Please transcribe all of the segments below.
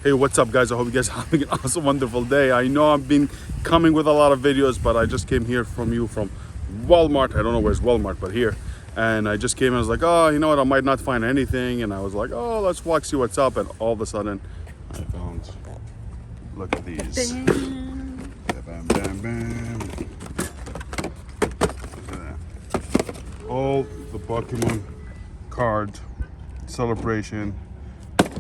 Hey, what's up guys? I hope you guys are having an awesome, wonderful day. I know I've been coming with a lot of videos, but I just came here from Walmart. I don't know where's Walmart, but here. And I just came and I was like, oh, you know what? I might not find anything. And I was like, oh, let's walk, see what's up. And all of a sudden, I found, look at these. Bam, bam, bam, bam. Look at that. All the Pokemon card celebration,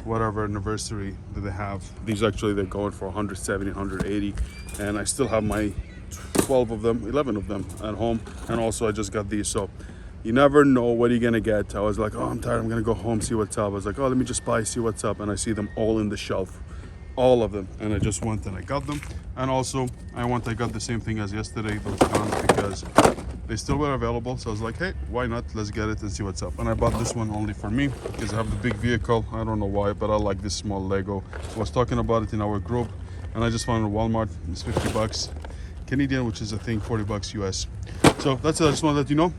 whatever anniversary that they have. These actually, they're going for 170, 180. And I still have my 11 of them at home. And also I just got these. So you never know what you're gonna get. I was like, oh, I'm tired, I'm gonna go home, see what's up. I was like, oh, let me just buy, see what's up. And I see them all in the shelf, all of them. And I just went and I got them. And also I got the same thing as yesterday, those guns, because they still were available. So I was like, hey, why not? Let's get it and see what's up. And I bought this one only for me because I have the big vehicle. I don't know why, but I like this small Lego. I was talking about it in our group and I just found it at Walmart. It's 50 bucks Canadian, which is I think 40 bucks US. So that's it. I just want to let you know.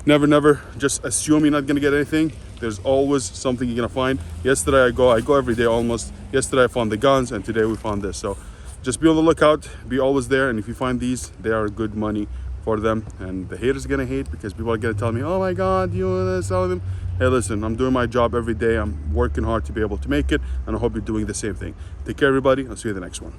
Never just assume you're not gonna get anything. There's always something you're gonna find. Yesterday I go every day almost. Yesterday I found the guns and today we found this. So just be on the lookout, be always there. And if you find these, they are good money for them. And the haters are gonna hate because people are gonna tell me, oh my God, you wanna sell them? Hey, listen, I'm doing my job every day. I'm working hard to be able to make it. And I hope you're doing the same thing. Take care, everybody. I'll see you in the next one.